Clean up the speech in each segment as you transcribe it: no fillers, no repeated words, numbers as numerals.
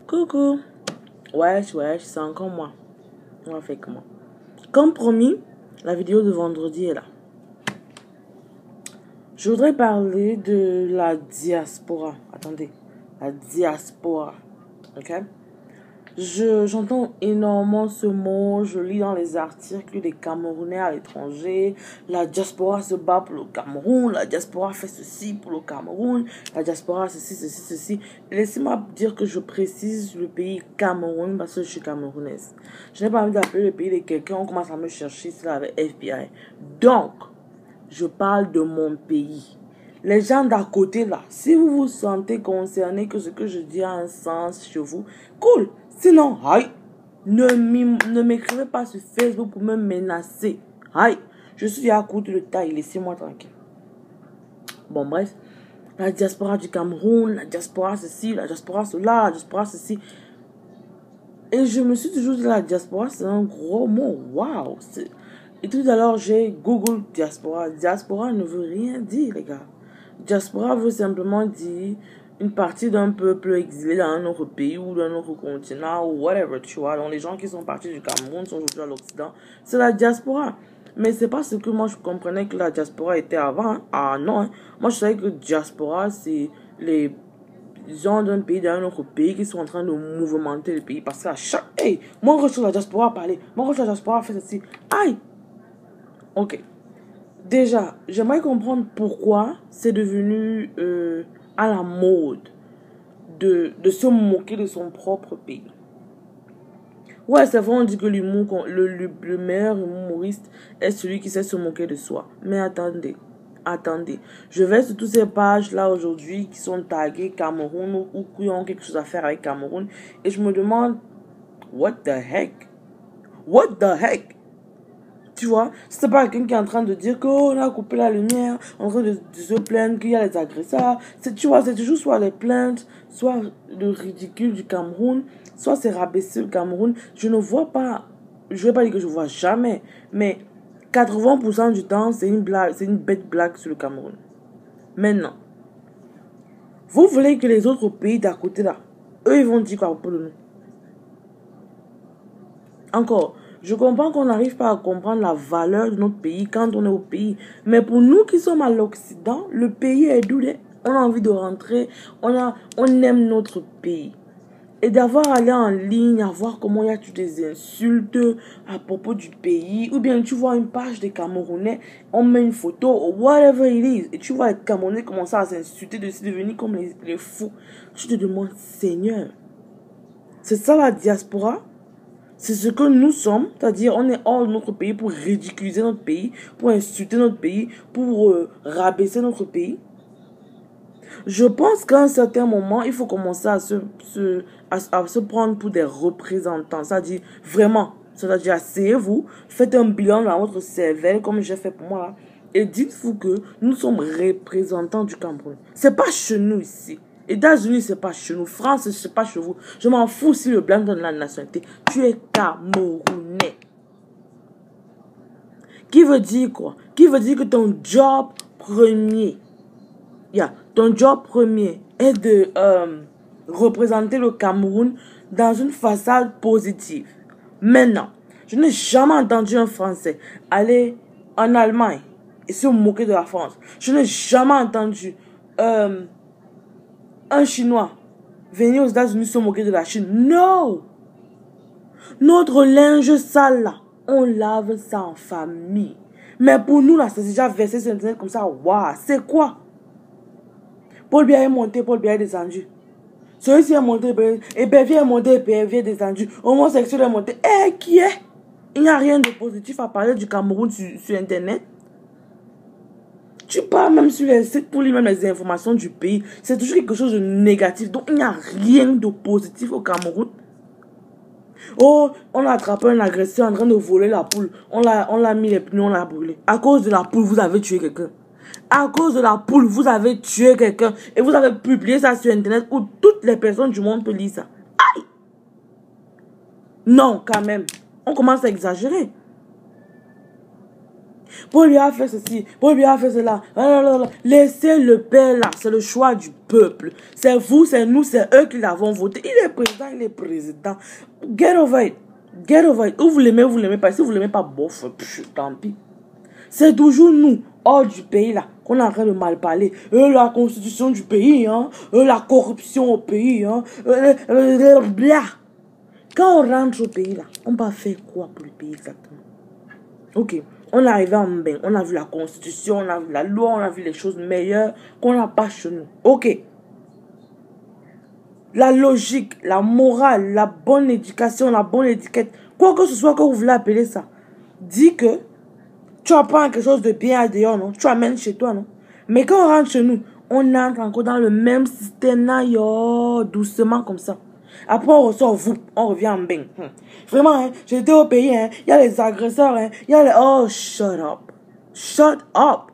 Coucou. Wesh, c'est encore moi. On va faire comment? Comme promis, la vidéo de vendredi est là. Je voudrais parler de la diaspora. Attendez. La diaspora. Ok? J'entends énormément ce mot. Je lis dans les articles des Camerounais à l'étranger. La diaspora se bat pour le Cameroun. La diaspora fait ceci pour le Cameroun. La diaspora ceci. Laissez-moi dire que je précise le pays Cameroun parce que je suis camerounaise. Je n'ai pas envie d'appeler le pays de quelqu'un. On commence à me chercher c'est avec FBI. Donc, je parle de mon pays. Les gens d'à côté là, si vous vous sentez concerné que ce que je dis a un sens chez vous, cool. Sinon, aïe, ne m'écrivez pas sur Facebook pour me menacer. Aïe, je suis à court de taille, laissez-moi tranquille. Bon, bref, la diaspora du Cameroun, la diaspora ceci, la diaspora cela, la diaspora ceci. Et je me suis toujours dit la diaspora, c'est un gros mot. Waouh! Et tout à l'heure, j'ai Google diaspora. Diaspora ne veut rien dire, les gars. Diaspora veut simplement dire une partie d'un peuple exilé dans un autre pays ou dans un autre continent ou whatever, tu vois. Donc, les gens qui sont partis du Cameroun sont aujourd'hui à l'Occident. C'est la diaspora. Mais c'est pas ce que moi, je comprenais que la diaspora était avant. Hein. Ah non. Hein. Moi, je savais que diaspora, c'est les gens d'un pays dans un autre pays qui sont en train de mouvementer le pays. Parce qu'à chaque... Hey, moi, je reçois la diaspora parler. Moi, je reçois la diaspora faire ceci. Aïe! Ok. Déjà, j'aimerais comprendre pourquoi c'est devenu à la mode de se moquer de son propre pays. Ouais, c'est vrai, on dit que l'humour, le meilleur humoriste est celui qui sait se moquer de soi. Mais attendez. Je vais sur toutes ces pages-là aujourd'hui qui sont taguées Cameroun ou qui ont quelque chose à faire avec Cameroun. Et je me demande, what the heck? Tu vois, c'est pas quelqu'un qui est en train de dire qu'on a coupé la lumière, en train de se plaindre qu'il y a les agresseurs. Tu vois, c'est toujours soit les plaintes, soit le ridicule du Cameroun, soit c'est rabaisser le Cameroun. Je ne vois pas, je vais pas dire que je vois jamais, mais 80% du temps, c'est une blague, c'est une bête blague sur le Cameroun. Maintenant, vous voulez que les autres pays d'à côté là, eux, ils vont dire quoi pour nous? Encore, je comprends qu'on n'arrive pas à comprendre la valeur de notre pays quand on est au pays. Mais pour nous qui sommes à l'Occident, le pays est doux. On a envie de rentrer. On aime notre pays. Et d'avoir allé en ligne, à voir comment il y a des insultes à propos du pays. Ou bien tu vois une page des Camerounais, on met une photo, whatever it is. Et tu vois les Camerounais commencer à s'insulter, de devenir comme les fous. Tu te demandes, Seigneur, c'est ça la diaspora? C'est ce que nous sommes, c'est-à-dire on est hors de notre pays pour ridiculiser notre pays, pour insulter notre pays, pour rabaisser notre pays. Je pense qu'à un certain moment, il faut commencer à se prendre pour des représentants, c'est-à-dire vraiment, c'est-à-dire asseyez-vous, faites un bilan dans votre cervelle comme j'ai fait pour moi là, et dites-vous que nous sommes représentants du Cameroun. C'est pas chez nous ici. États-Unis, c'est pas chez nous. France, c'est pas chez vous. Je m'en fous si le blanc donne la nationalité. Tu es Camerounais. Qui veut dire quoi? Qui veut dire que ton job premier, ton job premier est de représenter le Cameroun dans une façade positive. Maintenant, je n'ai jamais entendu un Français aller en Allemagne et se moquer de la France. Je n'ai jamais entendu un Chinois venir aux États-Unis se moquer de la Chine. Non! Notre linge sale là, on lave ça en famille. Mais pour nous là, c'est déjà versé sur Internet comme ça. Waouh, c'est quoi? Paul Biya est monté, Paul Biya est descendu. Celui-ci est monté, Épervier est monté, Épervier est descendu. Homosexuel est monté. Qui est? Il n'y a rien de positif à parler du Cameroun sur Internet. Tu parles même sur les sites pour lire même les informations du pays. C'est toujours quelque chose de négatif. Donc, il n'y a rien de positif au Cameroun. Oh, on a attrapé un agresseur en train de voler la poule. On l'a mis les pneus, on l'a brûlé. À cause de la poule, vous avez tué quelqu'un. À cause de la poule, vous avez tué quelqu'un. Et vous avez publié ça sur Internet où toutes les personnes du monde peuvent lire ça. Aïe! Non, quand même. On commence à exagérer. Paul lui a fait ceci, Paul lui a fait cela. Laissez le père là, c'est le choix du peuple. C'est vous, c'est nous, c'est eux qui l'avons voté. Il est président, il est président. Get over it. Get over it. Ou vous l'aimez pas. Si vous l'aimez pas, bof, tant pis. C'est toujours nous, hors du pays là, qu'on est en train de mal parler. La constitution du pays, hein. La corruption au pays, hein. Blah. Quand on rentre au pays là, on va faire quoi pour le pays exactement? Ok, on est arrivé en bain, on a vu la constitution, on a vu la loi, on a vu les choses meilleures qu'on n'a pas chez nous. Ok. La logique, la morale, la bonne éducation, la bonne étiquette, quoi que ce soit que vous voulez appeler ça, dit que tu apprends quelque chose de bien à dehors, non? Tu amènes chez toi, non? Mais quand on rentre chez nous, on entre encore dans le même système, là, yo, doucement comme ça. Après, on ressort, vous, on revient en bain. Vraiment, hein, j'étais au pays, hein, il y a les agresseurs, hein, il y a les... Oh, shut up. Shut up.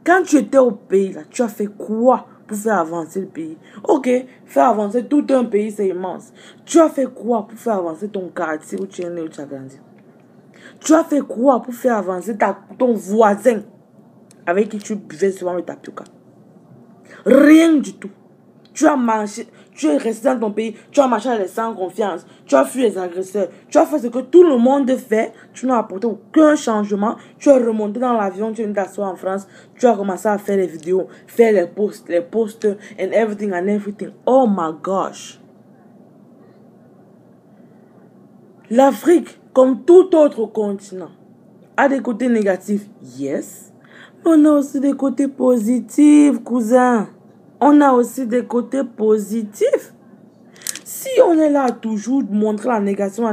Quand tu étais au pays, là, tu as fait quoi pour faire avancer le pays? Ok, faire avancer tout un pays, c'est immense. Tu as fait quoi pour faire avancer ton quartier où tu es né, où tu as grandi? Tu as fait quoi pour faire avancer ton voisin avec qui tu buvais souvent le tapioca? Rien du tout. Tu as marché, tu es resté dans ton pays, tu as marché avec les sans confiance, tu as fui les agresseurs, tu as fait ce que tout le monde fait, tu n'as apporté aucun changement, tu es remonté dans l'avion, tu es venu t'asseoir en France, tu as commencé à faire les vidéos, faire les posts, and everything and everything. Oh my gosh. L'Afrique, comme tout autre continent, a des côtés négatifs, yes, mais on a aussi des côtés positifs, cousin. On a aussi des côtés positifs. Si on est là à toujours montrer la négation,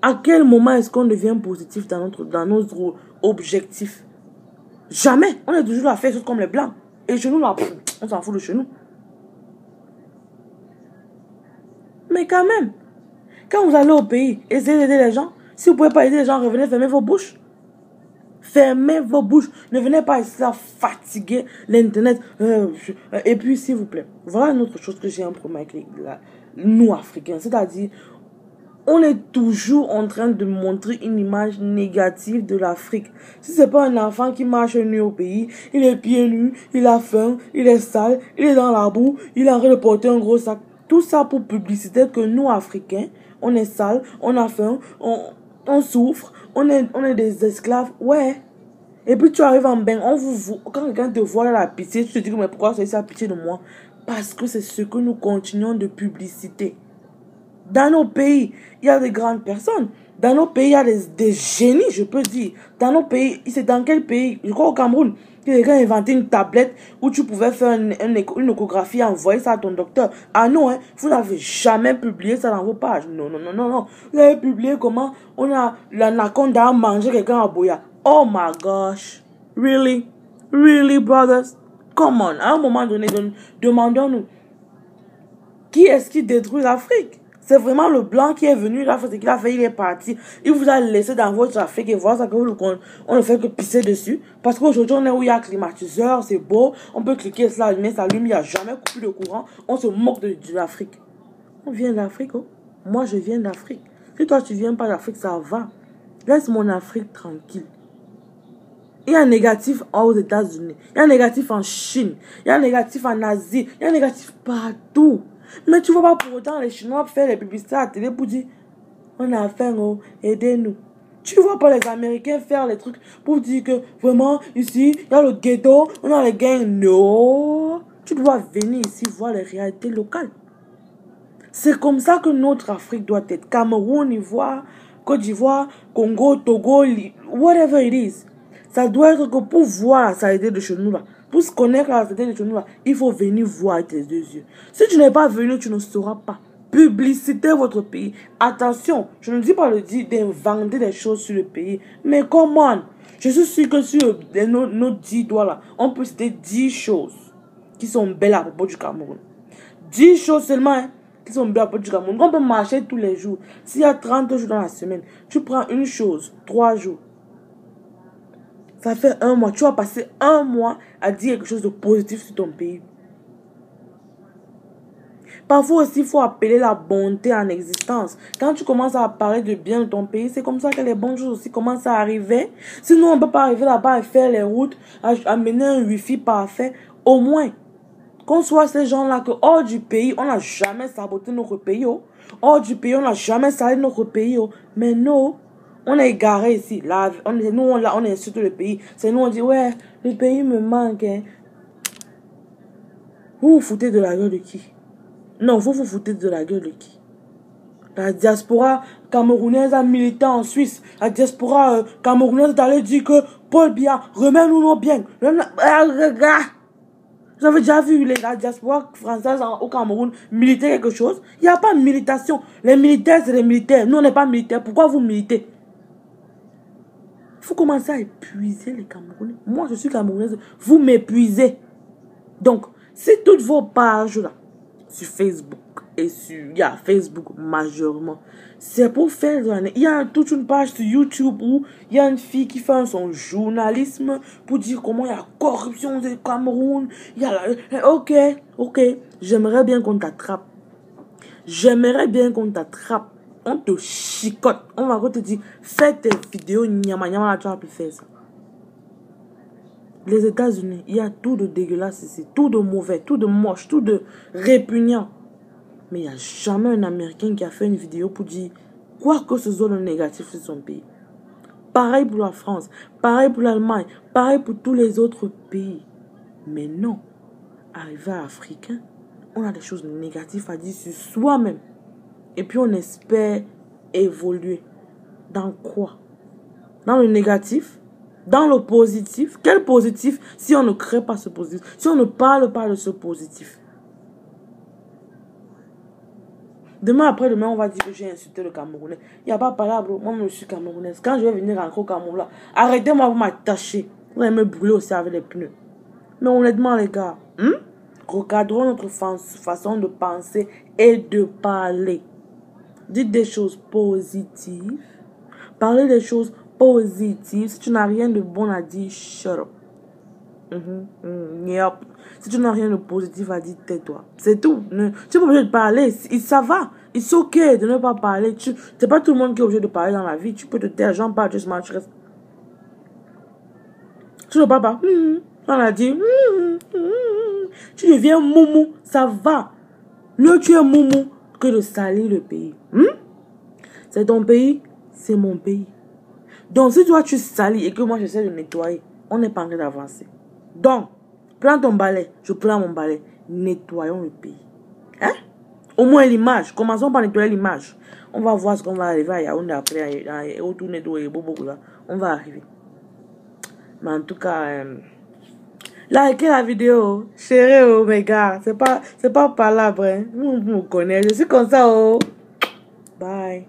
à quel moment est-ce qu'on devient positif dans notre objectif? Jamais. On est toujours là à faire des choses comme les blancs. Et chez nous, là, on s'en fout de chez nous. Mais quand même, quand vous allez au pays, essayez d'aider les gens. Si vous ne pouvez pas aider les gens, revenez, fermez vos bouches. Fermez vos bouches. Ne venez pas ici à fatiguer l'Internet. Et puis, s'il vous plaît, voilà une autre chose que j'ai un problème avec nous, Africains. C'est-à-dire, on est toujours en train de montrer une image négative de l'Afrique. Si ce n'est pas un enfant qui marche nu au pays, il est pieds nus, il a faim, il est sale, il est dans la boue, il est en train de porter un gros sac. Tout ça pour publicité que nous, Africains, on est sale, on a faim, on souffre, on est des esclaves. Ouais. Et puis tu arrives en bain, quand quelqu'un te voit la pitié, tu te dis mais pourquoi c'est ça pitié de moi? Parce que c'est ce que nous continuons de publicité. Dans nos pays, il y a des grandes personnes. Dans nos pays, il y a des génies, je peux dire. Dans nos pays, c'est dans quel pays? Je crois au Cameroun. Quelqu'un a inventé une tablette où tu pouvais faire une échographie et envoyer ça à ton docteur. Ah non, hein, vous n'avez jamais publié ça dans vos pages. Non, non, non, non, non. Vous avez publié comment on a l'anaconda a mangé quelqu'un à Boya. Oh my gosh. Really? Really, brothers? Come on. À un moment donné, demandons-nous. Qui est-ce qui détruit l'Afrique? C'est vraiment le blanc qui est venu, il a fait ce qu'il a fait, il est parti. Il vous a laissé dans votre Afrique et voilà ça que on ne fait que pisser dessus. Parce qu'aujourd'hui, on est où il y a climatiseur, c'est beau, on peut cliquer sur la lumière, il n'y a jamais coupé de courant. On se moque de l'Afrique. On vient d'Afrique, oh. Moi, je viens d'Afrique. Si toi, tu viens pas d'Afrique, ça va. Laisse mon Afrique tranquille. Il y a un négatif aux États-Unis, il y a un négatif en Chine, il y a un négatif en Asie, il y a un négatif partout. Mais tu ne vois pas pour autant les Chinois faire les publicités à la télé pour dire on a faim, oh, aidez-nous. Tu ne vois pas les Américains faire les trucs pour dire que vraiment ici il y a le ghetto, on a les gangs. Non, tu dois venir ici voir les réalités locales. C'est comme ça que notre Afrique doit être. Cameroun, Ivoire, Côte d'Ivoire, Congo, Togo, whatever it is. Ça doit être que pour voir la saleté de chez nous là, pour se connaître la saleté de chez nous là, il faut venir voir avec tes deux yeux. Si tu n'es pas venu, tu ne sauras pas. Publicité votre pays. Attention, je ne dis pas d'inventer des choses sur le pays. Mais come on. Je suis sûr que sur nos 10 doigts là, on peut citer 10 choses qui sont belles à propos du Cameroun. 10 choses seulement, hein, qui sont belles à propos du Cameroun. On peut marcher tous les jours. S'il y a 30 jours dans la semaine, tu prends une chose, 3 jours. Ça fait 1 mois. Tu vas passer 1 mois à dire quelque chose de positif sur ton pays. Parfois aussi, il faut appeler la bonté en existence. Quand tu commences à parler de bien de ton pays, c'est comme ça que les bonnes choses aussi commencent à arriver. Sinon, on ne peut pas arriver là-bas et faire les routes, amener un wifi parfait. Au moins, qu'on soit ces gens-là que hors du pays, on n'a jamais saboté notre pays. Oh. Hors du pays, on n'a jamais salé notre pays. Oh. Mais non, on est égaré ici. Là, on insulte le pays. C'est nous, on dit, ouais, le pays me manque. Hein. Vous vous foutez de la gueule de qui? Non, vous vous foutez de la gueule de qui? La diaspora camerounaise a milité en Suisse. La diaspora camerounaise est allée dire que Paul Biya, remets-nous nos biens. J'avais déjà vu la diaspora française au Cameroun militer quelque chose. Il n'y a pas de militation. Les militaires, c'est les militaires. Nous, on n'est pas militaires. Pourquoi vous militez? Il faut commencer à épuiser les Camerounais. Moi, je suis camerounaise. Vous m'épuisez. Donc, si toutes vos pages là, sur Facebook et il y a Facebook majoritairement, c'est pour faire il y a toute une page sur YouTube où il y a une fille qui fait son journalisme pour dire comment il y a la corruption au Cameroun. Il y a ok, j'aimerais bien qu'on t'attrape. J'aimerais bien qu'on t'attrape. On te chicote. On va te dire, fais tes vidéos, nyama nyama, tu vas plus faire ça. Les États-Unis, il y a tout de dégueulasse ici, tout de mauvais, tout de moche, tout de répugnant. Mais il n'y a jamais un Américain qui a fait une vidéo pour dire quoi que ce soit de négatif sur son pays. Pareil pour la France, pareil pour l'Allemagne, pareil pour tous les autres pays. Mais non, arrivé à Africain, on a des choses négatives à dire sur soi-même. Et puis on espère évoluer. Dans quoi? Dans le négatif? Dans le positif? Quel positif si on ne crée pas ce positif? Si on ne parle pas de ce positif? Demain, après-demain, on va dire que j'ai insulté le Camerounais. Il n'y a pas de parole, moi, je suis camerounaise. Quand je vais venir rentrer au Cameroun, là, arrêtez-moi, vous m'attachez. Vous allez me brûler aussi avec les pneus. Mais honnêtement, les gars, recadrons notre façon de penser et de parler. Dites des choses positives. Parlez des choses positives. Si tu n'as rien de bon à dire, shut up. Yep. Si tu n'as rien de positif à dire, tais-toi. C'est tout. Tu n'es pas obligé de parler. Ça va. C'est ok de ne pas parler. C'est pas tout le monde qui est obligé de parler dans la vie. Tu peux te taire. J'en parle, tu restes. Tu ne parles pas. On a dit. Tu deviens moumou. Ça va. Mieux tu es moumou que de salir le pays. C'est ton pays. C'est mon pays. Donc, si toi tu salis et que moi j'essaie de nettoyer, on n'est pas en train d'avancer. Donc, prends ton balai, je prends mon balai. Nettoyons le pays. Hein? Au moins l'image. Commençons par nettoyer l'image. On va voir ce qu'on va arriver à Yaoundé après. On va arriver. Mais en tout cas, likez la vidéo. Chérie, oh mes gars. C'est pas par là, hein. Vous me connaissez. Je suis comme ça, oh. Bye.